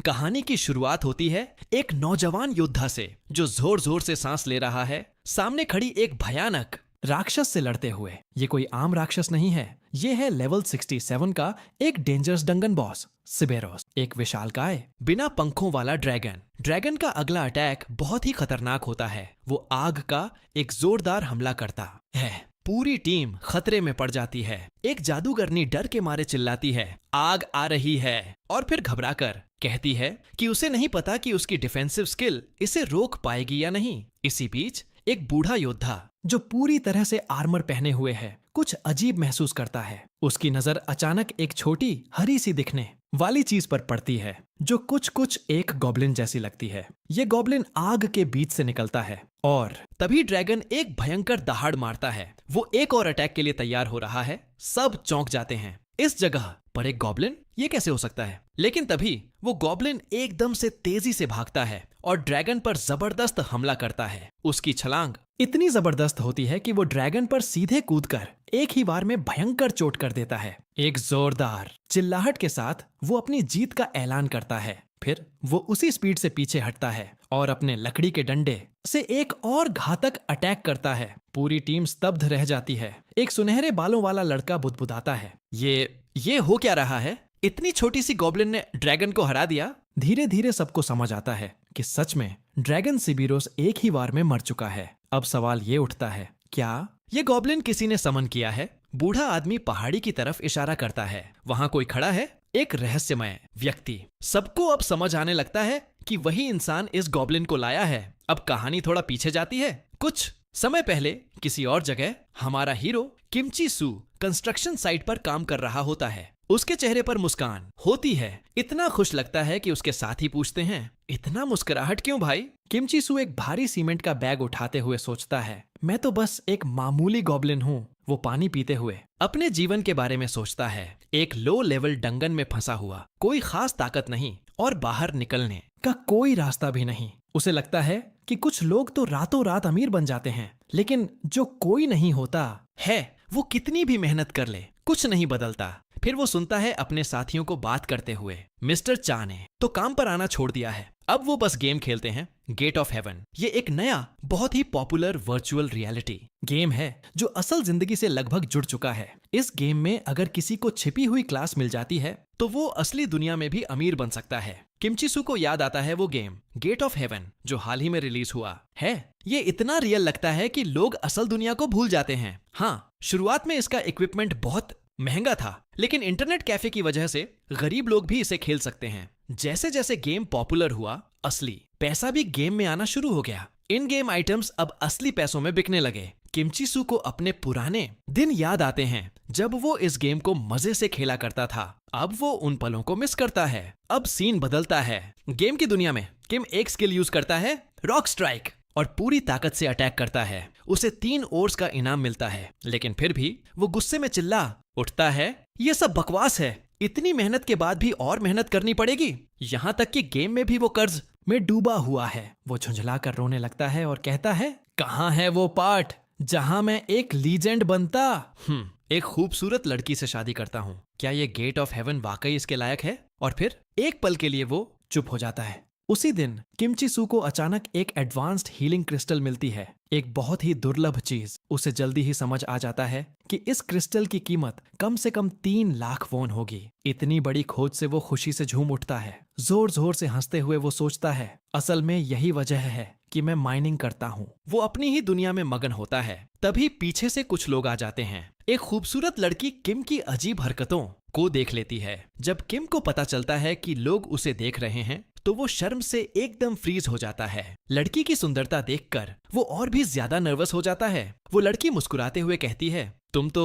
कहानी की शुरुआत होती है एक नौजवान योद्धा से जो जोर जोर से सांस ले रहा है, सामने खड़ी एक भयानक राक्षस से लड़ते हुए। ये कोई आम राक्षस नहीं है, ये है लेवल 67 का एक डेंजरस डंगन बॉस सिबेरोस, एक विशालकाय बिना पंखों वाला ड्रैगन। ड्रैगन का अगला अटैक बहुत ही खतरनाक होता है। वो आग का एक जोरदार हमला करता है। पूरी टीम खतरे में पड़ जाती है। एक जादूगरनी डर के मारे चिल्लाती है, आग आ रही है, और फिर घबराकर कहती है कि उसे नहीं पता कि उसकी डिफेंसिव स्किल इसे रोक पाएगी या नहीं। इसी बीच एक बूढ़ा योद्धा जो पूरी तरह से आर्मर पहने हुए है कुछ अजीब महसूस करता है। उसकी नजर अचानक एक छोटी हरी सी दिखने वाली चीज पर पड़ती है जो कुछ एक गॉब्लिन जैसी लगती है। ये गॉब्लिन आग के बीच से निकलता है और तभी ड्रैगन एक भयंकर दहाड़ मारता है। वो एक और अटैक के लिए तैयार हो रहा है। सब चौंक जाते हैं, इस जगह पर एक गॉब्लिन, ये कैसे हो सकता है? लेकिन तभी वो गॉब्लिन एकदम से तेजी से भागता है और ड्रैगन पर जबरदस्त हमला करता है। उसकी छलांग इतनी जबरदस्त होती है कि वो ड्रैगन पर सीधे कूदकर एक ही बार में भयंकर चोट कर देता है। एक जोरदार चिल्लाहट के साथ वो अपनी जीत का ऐलान करता है। फिर वो उसी स्पीड से पीछे हटता है और अपने लकड़ी के डंडे से एक और घातक अटैक करता है। पूरी टीम स्तब्ध रह जाती है। एक सुनहरे बालों वाला लड़का बुदबुदाता है, ये हो क्या रहा है? इतनी छोटी सी गॉब्लिन ने ड्रैगन को हरा दिया। धीरे धीरे सबको समझ आता है कि सच में ड्रैगन सिबेरोस एक ही बार में मर चुका है। अब सवाल ये उठता है, क्या ये गॉब्लिन किसी ने समन किया है? बूढ़ा आदमी पहाड़ी की तरफ इशारा करता है। वहां कोई खड़ा है, एक रहस्यमय व्यक्ति। सबको अब समझ आने लगता है कि वही इंसान इस गॉब्लिन को लाया है। अब कहानी थोड़ा पीछे जाती है। कुछ समय पहले किसी और जगह हमारा हीरो किमची सू कंस्ट्रक्शन साइट पर काम कर रहा होता है। उसके चेहरे पर मुस्कान होती है। इतना खुश लगता है कि उसके साथी पूछते हैं, इतना मुस्कुराहट क्यों भाई? किमची सू एक भारी सीमेंट का बैग उठाते हुए सोचता है, मैं तो बस एक मामूली गॉब्लिन हूँ। वो पानी पीते हुए अपने जीवन के बारे में सोचता है। एक लो लेवल डंगन में फंसा हुआ, कोई खास ताकत नहीं और बाहर निकलने का कोई रास्ता भी नहीं। उसे लगता है कि कुछ लोग तो रातों रात अमीर बन जाते हैं, लेकिन जो कोई नहीं होता है वो कितनी भी मेहनत कर ले कुछ नहीं बदलता। फिर वो सुनता है अपने साथियों को बात करते हुए, मिस्टर चा ने तो काम पर आना छोड़ दिया है, अब वो बस गेम खेलते हैं, गेट ऑफ हेवन। ये एक नया बहुत ही पॉपुलर वर्चुअल रियलिटी गेम है जो असल जिंदगी से लगभग जुड़ चुका है। इस गेम में अगर किसी को छिपी हुई क्लास मिल जाती है तो वो असली दुनिया में भी अमीर बन सकता है। किमची सू को याद आता है वो गेम गेट ऑफ हेवन जो हाल ही में रिलीज हुआ है। ये इतना रियल लगता है कि लोग असल दुनिया को भूल जाते हैं। हाँ, शुरुआत में इसका इक्विपमेंट बहुत महंगा था, लेकिन इंटरनेट कैफे की वजह से गरीब लोग भी इसे खेल सकते हैं। जैसे जैसे गेम पॉपुलर हुआ, असली पैसा भी गेम में आना शुरू हो गया। इन गेम आइटम्स अब असली पैसों में बिकने लगे। किमची सू को अपने पुराने दिन याद आते हैं जब वो इस गेम को मजे से खेला करता था। अब वो उन पलों को मिस करता है। अब सीन बदलता है। गेम की दुनिया में किम एक स्किल यूज करता है, रॉक स्ट्राइक, और पूरी ताकत से अटैक करता है। उसे 3 ओर्स का इनाम मिलता है, लेकिन फिर भी वो गुस्से में चिल्ला उठता है, ये सब बकवास है। इतनी मेहनत के बाद भी और मेहनत करनी पड़ेगी। यहाँ तक कि गेम में भी वो कर्ज में डूबा हुआ है। वो झुंझलाकर रोने लगता है और कहता है, कहाँ है वो पार्ट जहां मैं एक लीजेंड बनता? एक खूबसूरत लड़की से शादी करता हूँ। क्या ये गेट ऑफ हेवन वाकई इसके लायक है? और फिर एक पल के लिए वो चुप हो जाता है। उसी दिन किमची सू को अचानक एक एडवांस्ड हीलिंग क्रिस्टल मिलती है, एक बहुत ही दुर्लभ चीज। उसे जल्दी ही समझ आ जाता है कि इस क्रिस्टल की कीमत कम से कम 3 लाख वॉन होगी। इतनी बड़ी खोज से वो खुशी से झूम उठता है। जोर जोर से हंसते हुए वो सोचता है, असल में यही वजह है कि मैं माइनिंग करता हूँ। वो अपनी ही दुनिया में मगन होता है। तभी पीछे से कुछ लोग आ जाते हैं। एक खूबसूरत लड़की किम की अजीब हरकतों को देख लेती है। जब किम को पता चलता है कि लोग उसे देख रहे हैं तो वो शर्म से एकदम फ्रीज हो जाता है। लड़की की सुंदरता देखकर वो और भी ज्यादा नर्वस हो जाता है। वो लड़की मुस्कुराते हुए कहती है, तुम तो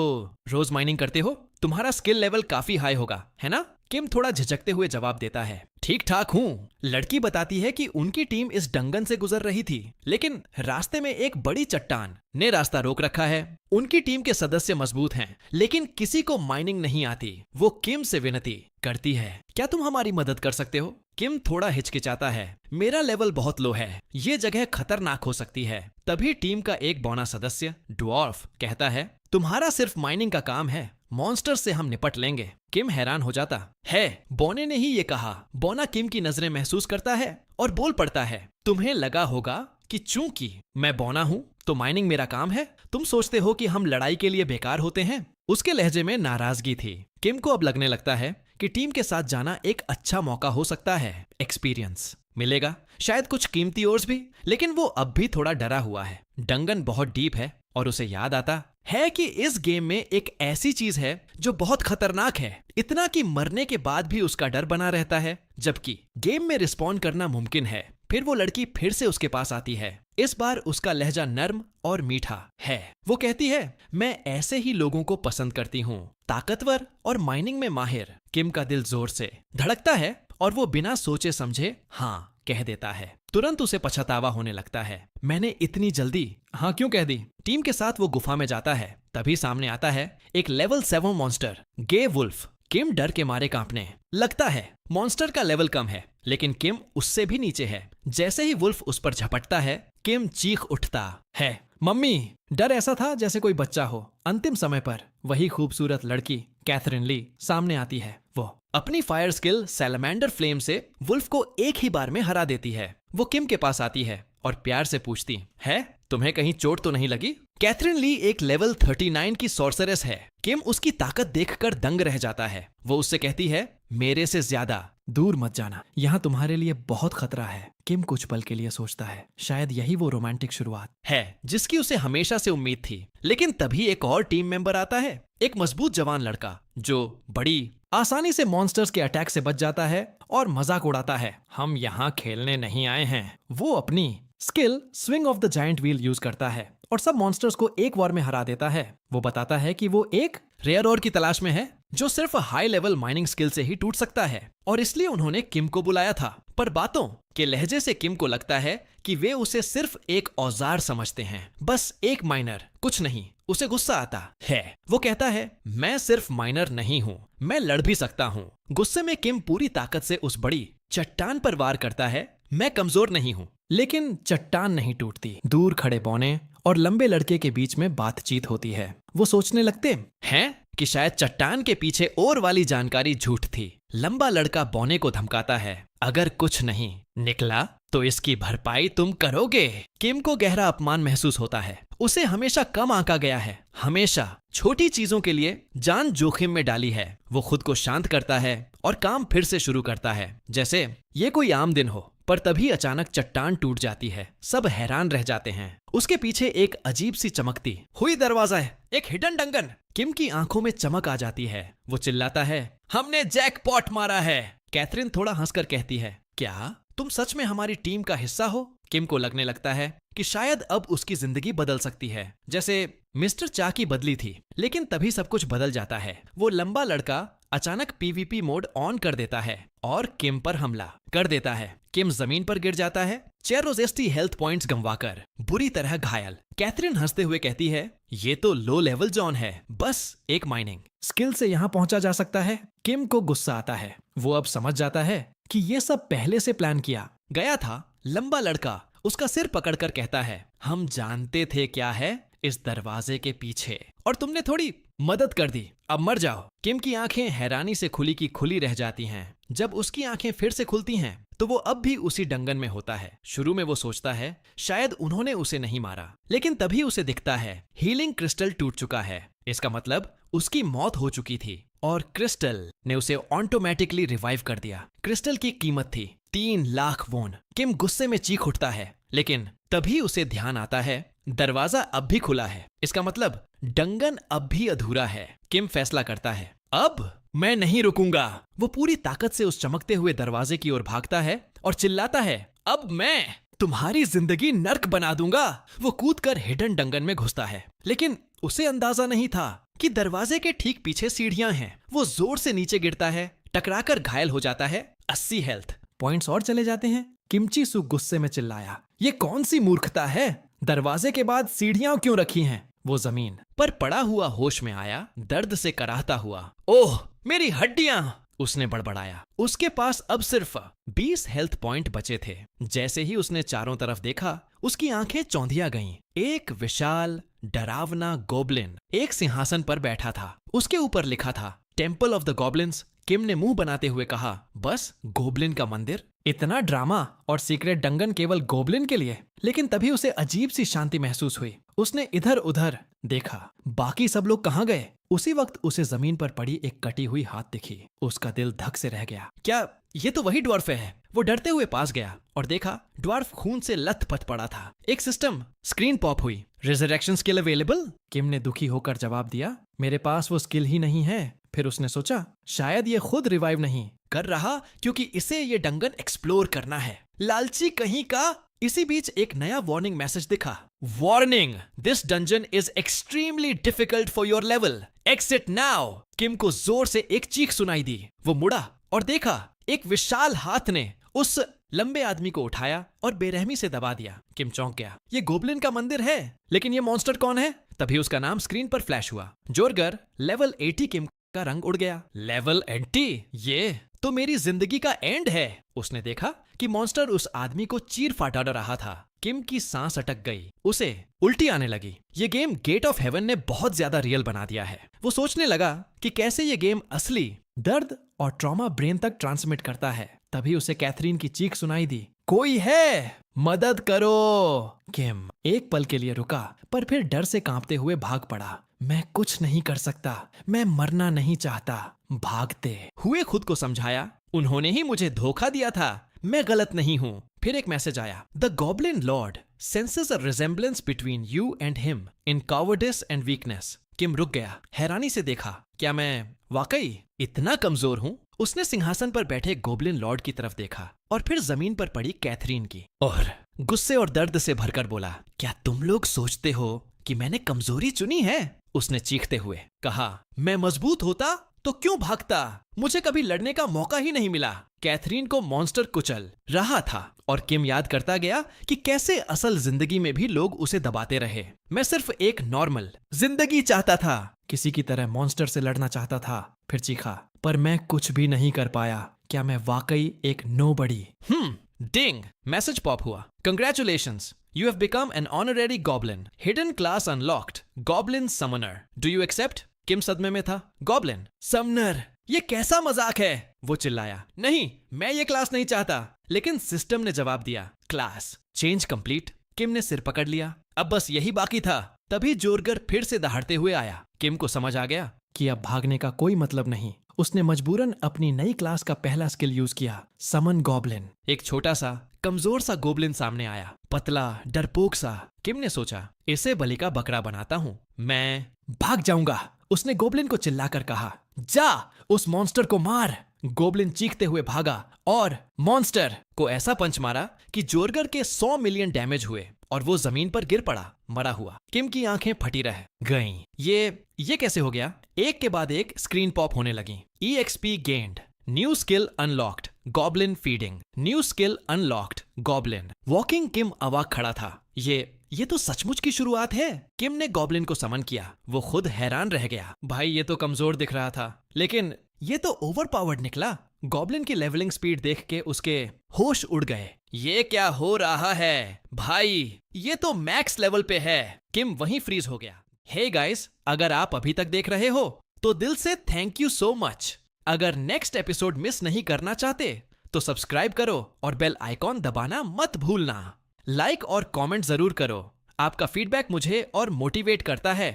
रोज माइनिंग करते हो, तुम्हारा स्किल लेवल काफी हाई होगा, है ना? किम थोड़ा झिझकते हुए जवाब देता है, ठीक ठाक हूँ। लड़की बताती है कि उनकी टीम इस डंगन से गुजर रही थी, लेकिन रास्ते में एक बड़ी चट्टान ने रास्ता रोक रखा है। उनकी टीम के सदस्य मजबूत हैं, लेकिन किसी को माइनिंग नहीं आती। वो किम से विनती करती है, क्या तुम हमारी मदद कर सकते हो? किम थोड़ा हिचकिचाता है, मेरा लेवल बहुत लो है, ये जगह खतरनाक हो सकती है। तभी टीम का एक बौना सदस्य ड्वार्फ कहता है, तुम्हारा सिर्फ माइनिंग का काम है मॉन्स्टर से हम निपट लेंगे। किम हैरान हो जाता है, बोने ने ही ये कहा। बोना किम की नजरें महसूस करता है और बोल पड़ता है, तुम्हें लगा होगा कि चूंकि मैं बोना हूं तो माइनिंग मेरा काम है। तुम सोचते हो कि हम लड़ाई के लिए बेकार होते हैं। उसके लहजे में नाराजगी थी। किम को अब लगने लगता है कि टीम के साथ जाना एक अच्छा मौका हो सकता है। एक्सपीरियंस मिलेगा, शायद कुछ कीमती ओर्स भी, लेकिन वो अब भी थोड़ा डरा हुआ है। डंगन बहुत डीप है और उसे याद आता है कि इस गेम में एक ऐसी चीज है जो बहुत खतरनाक है, इतना कि मरने के बाद भी उसका डर बना रहता है। जबकि गेम में रिस्पॉन्ड करना मुमकिन है। फिर वो लड़की फिर से उसके पास आती है। इस बार उसका लहजा नर्म और मीठा है। वो कहती है, मैं ऐसे ही लोगों को पसंद करती हूँ, ताकतवर और माइनिंग में माहिर। किम का दिल जोर से धड़कता है और वो बिना सोचे समझे हाँ कह देता है। तुरंत उसे पछतावा होने लगता है, मैंने इतनी जल्दी हाँ क्यों कह दी। टीम के साथ वो गुफा में जाता है। तभी सामने आता है एक लेवल 7 मॉन्स्टर, गे वुल्फ। किम डर के मारे कांपने लगता है। मॉन्स्टर का लेवल कम है, लेकिन किम उससे भी नीचे है। जैसे ही वुल्फ उस पर झपटता है, किम चीख उठता है, मम्मी। डर ऐसा था जैसे कोई बच्चा हो। अंतिम समय पर वही खूबसूरत लड़की कैथरीन ली सामने आती है। वो अपनी फायर स्किल सैलमेंडर फ्लेम से वुल्फ को एक ही बार में हरा देती है। वो किम के पास आती है और प्यार से पूछती है, तुम्हें कहीं चोट तो नहीं लगी? कैथरीन ली एक लेवल 39 की सॉर्सरेस है। किम उसकी ताकत देखकर दंग रह जाता है। वो उससे कहती है, मेरे से ज्यादा दूर मत जाना, यहाँ तुम्हारे लिए बहुत खतरा है। किम कुछ पल के लिए सोचता है, शायद यही वो रोमांटिक शुरुआत है जिसकी उसे हमेशा से उम्मीद थी। लेकिन तभी एक और टीम मेंबर आता है, एक मजबूत जवान लड़का जो बड़ी आसानी से मॉन्स्टर्स के अटैक से बच जाता है और मजाक उड़ाता है। हम यहाँ खेलने नहीं आए हैं। वो अपनी skill swing of the giant wheel use करता है और सब मॉन्स्टर्स को एक वार में हरा देता है। वो बताता है कि वो एक रेयर ओर की तलाश में है जो सिर्फ हाई लेवल माइनिंग स्किल से ही टूट सकता है, और इसलिए उन्होंने किम को बुलाया था। पर बातों के लहजे से किम को लगता है कि वे उसे सिर्फ एक औजार समझते हैं, बस एक माइनर, कुछ नहीं। उसे गुस्सा आता है। वो कहता है, मैं सिर्फ माइनर नहीं हूँ, मैं लड़ भी सकता हूँ। गुस्से में किम पूरी ताकत से उस बड़ी चट्टान पर वार करता है। मैं कमजोर नहीं हूँ। लेकिन चट्टान नहीं टूटती। दूर खड़े बौने और लंबे लड़के के बीच में बातचीत होती है। वो सोचने लगते हैं कि शायद चट्टान के पीछे और वाली जानकारी झूठ थी। लंबा लड़का बौने को धमकाता है, अगर कुछ नहीं निकला तो इसकी भरपाई तुम करोगे। किम को गहरा अपमान महसूस होता है। उसे हमेशा कम आंका गया है, हमेशा छोटी चीजों के लिए जान जोखिम में डाली है। वो खुद को शांत करता है और काम फिर से शुरू करता है जैसे ये कोई आम दिन हो। पर तभी अचानक चट्टान टूट जाती है। सब हैरान रह जाते हैं। उसके पीछे एक अजीब सी चमकती हुई दरवाजा है, एक हिडन डंगन। किम की आंखों में चमक आ जाती है। वो चिल्लाता है, हमने जैकपॉट मारा है। कैथरीन थोड़ा हंसकर कहती है, क्या तुम सच में हमारी टीम का हिस्सा हो? किम को लगने लगता है कि शायद अब उसकी जिंदगी बदल सकती है, जैसे मिस्टर चा की बदली थी। लेकिन तभी सब कुछ बदल जाता है। वो लंबा लड़का अचानक पीवीपी मोड ऑन कर देता है और किम पर हमला कर देता है। किम जमीन पर गिर जाता है, चेरोजेस्टी हेल्थ पॉइंट्स गंवाकर बुरी तरह घायल। कैथरीन हंसते हुए कहती है, ये तो लो लेवल जॉन है, बस एक माइनिंग स्किल से यहाँ पहुंचा जा सकता है। किम को गुस्सा आता है। वो अब समझ जाता है कि ये सब पहले से प्लान किया गया था। लंबा लड़का उसका सिर पकड़कर कहता है, हम जानते थे क्या है इस दरवाजे के पीछे, और तुमने थोड़ी मदद कर दी, अब मर जाओ। किम की आंखें हैरानी से खुली की खुली रह जाती हैं। जब उसकी आंखें फिर से खुलती हैं तो वो अब भी उसी डंगन में होता है। शुरू में वो सोचता है शायद उन्होंने उसे नहीं मारा, लेकिन तभी उसे दिखता है हीलिंग क्रिस्टल टूट चुका है। इसका मतलब उसकी मौत हो चुकी थी और क्रिस्टल ने उसे ऑटोमेटिकली रिवाइव कर दिया। क्रिस्टल की कीमत थी 3 लाख वोन। किम गुस्से में चीख उठता है, लेकिन तभी उसे ध्यान आता है दरवाजा अब भी खुला है। इसका मतलब डंगन अब भी अधूरा है। किम फैसला करता है, अब मैं नहीं रुकूंगा। वो पूरी ताकत से उस चमकते हुए दरवाजे की ओर भागता है और चिल्लाता है, अब मैं तुम्हारी जिंदगी नर्क बना दूंगा। वो कूदकर हिडन डंगन में घुसता है, लेकिन उसे अंदाजा नहीं था कि दरवाजे के ठीक पीछे सीढ़ियां हैं। वो जोर से नीचे गिरता है, टकराकर घायल हो जाता है। 80 हेल्थ पॉइंट्स और चले जाते हैं। किमची सु गुस्से में चिल्लाया, ये कौन सी मूर्खता है? दरवाजे के बाद सीढ़ियां क्यों रखी हैं? वो जमीन पर पड़ा हुआ होश में आया, दर्द से कराहता हुआ, ओह मेरी हड्डियां, उसने बड़बड़ाया। उसके पास अब सिर्फ 20 हेल्थ पॉइंट बचे थे। जैसे ही उसने चारों तरफ देखा, उसकी आंखें चौंधिया गईं। एक विशाल डरावना गोब्लिन एक सिंहासन पर बैठा था। उसके ऊपर लिखा था टेम्पल ऑफ द गॉब्लिन्स। किम ने मुंह बनाते हुए कहा, बस गोब्लिन का मंदिर? इतना ड्रामा और सीक्रेट डंगन केवल गोब्लिन के लिए? लेकिन तभी उसे अजीब सी शांति महसूस हुई। उसने इधर उधर देखा, बाकी सब लोग कहाँ गए? उसी वक्त उसे जमीन पर पड़ी एक कटी हुई हाथ दिखी। उसका दिल धक से रह गया। क्या ये तो वही ड्वार्फ है? वो डरते हुए पास गया और देखा ड्वार्फ खून से लथपथ पड़ा था। एक सिस्टम स्क्रीन पॉप हुई। Resurrection skill available? किम ने दुखी होकर जवाब दिया, मेरे पास वो स्किल ही नहीं है। फिर उसने सोचा, शायद ये खुद रिवाइव नहीं कर रहा क्योंकि इसे ये डंगन एक्सप्लोर करना है। लालची कहीं का। इसी बीच एक नया वार्निंग मैसेज दिखा। Warning, this dungeon is extremely difficult for your level, exit now. Kim को जोर से एक चीख सुनाई दी। वो मुड़ा और देखा एक विशाल हाथ ने उस लंबे आदमी को उठाया और बेरहमी से दबा दिया। किम चौंक गया। ये गोब्लिन का मंदिर है, लेकिन ये मॉन्स्टर कौन है? तभी उसका नाम स्क्रीन पर फ्लैश हुआ। जोरगर लेवल 80। किम का रंग उड़ गया। लेवल 80? ये तो मेरी जिंदगी का एंड है। उसने देखा कि मॉन्स्टर उस आदमी को चीर फाड़ रहा था। किम की सांस अटक गई। उसे उल्टी आने लगी। ये गेम गेट ऑफ हेवन ने बहुत ज्यादा रियल बना दिया है। वो सोचने लगा कि कैसे ये गेम असली दर्द और ट्रॉमा ब्रेन तक ट्रांसमिट करता है। तभी उसे कैथरीन की चीख सुनाई दी, कोई है, मदद करो। किम एक पल के लिए रुका, पर फिर डर से कांपते हुए भाग पड़ा। मैं कुछ नहीं कर सकता, मैं मरना नहीं चाहता। भागते हुए खुद को समझाया, उन्होंने ही मुझे धोखा दिया था, मैं गलत नहीं हूँ। फिर एक मैसेज आया, the goblin lord senses a resemblance between you and him in cowardice and weakness. Kim रुक गया, हैरानी से देखा, क्या मैं वाकई इतना कमजोर हूँ? उसने सिंहासन पर बैठे गोब्लिन लॉर्ड की तरफ देखा और फिर जमीन पर पड़ी कैथरीन की और गुस्से और दर्द से भरकर बोला, क्या तुम लोग सोचते हो कि मैंने कमजोरी चुनी है? उसने चीखते हुए कहा, मैं मजबूत होता तो क्यों भागता? मुझे कभी लड़ने का मौका ही नहीं मिला। कैथरीन को मॉन्स्टर कुचल रहा था और किम याद करता गया कि कैसे असल जिंदगी में भी लोग उसे दबाते रहे। मैं सिर्फ एक नॉर्मल जिंदगी चाहता था, किसी की तरह मॉन्स्टर से लड़ना चाहता था। फिर चीखा, पर मैं कुछ भी नहीं कर पाया। क्या मैं वाकई एक नोबडी? डिंग मैसेज पॉप हुआ, congratulations, you have become an honorary goblin, hidden class unlocked, goblin summoner, do you accept? किम सदमे में था। गोब्लिन समनर, ये कैसा मजाक है? वो चिल्लाया, नहीं, मैं ये क्लास नहीं चाहता। लेकिन सिस्टम ने जवाब दिया, क्लास चेंज कंप्लीट। किम ने सिर पकड़ लिया, अब बस यही बाकी था। तभी जोरगर फिर से दहाड़ते हुए आया। किम को समझ आ गया कि अब भागने का कोई मतलब नहीं। उसने मजबूरन अपनी नई क्लास का पहला स्किल यूज किया, समन गॉब्लिन। एक छोटा सा कमजोर सा गोब्लिन सामने आया, पतला डरपोक सा। किम ने सोचा, इसे बलि का बकरा बनाता हूँ, मैं भाग जाऊंगा। उसने गोब्लिन को चिल्लाकर कहा, जा उस मॉन्स्टर को मार। गोब्लिन चीखते हुए भागा और मॉन्स्टर को ऐसा पंच मारा कि जोरगर के 100 मिलियन डैमेज हुए और वो जमीन पर गिर पड़ा, मरा हुआ। किम की आंखें फटी रह गईं। ये कैसे हो गया? एक के बाद एक स्क्रीन पॉप होने लगी। EXP gained, new skill unlocked, goblin feeding, new skill unlocked, goblin walking. Kim अवाक खड़ा था। ये तो सचमुच की शुरुआत है। किम ने गॉब्लिन को समन किया। वो खुद हैरान रह गया, भाई ये तो कमजोर दिख रहा था, लेकिन ये तो ओवरपावर्ड निकला। गॉब्लिन की लेवलिंग स्पीड देख के उसके होश उड़ गए। ये क्या हो रहा है भाई? ये तो मैक्स लेवल पे है। किम वहीं फ्रीज हो गया। हे गाइस, अगर आप अभी तक देख रहे हो तो दिल से थैंक यू सो मच। अगर नेक्स्ट एपिसोड मिस नहीं करना चाहते तो सब्सक्राइब करो और बेल आइकॉन दबाना मत भूलना। लाइक और कमेंट जरूर करो, आपका फीडबैक मुझे और मोटिवेट करता है।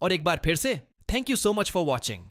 और एक बार फिर से thank you so much for watching.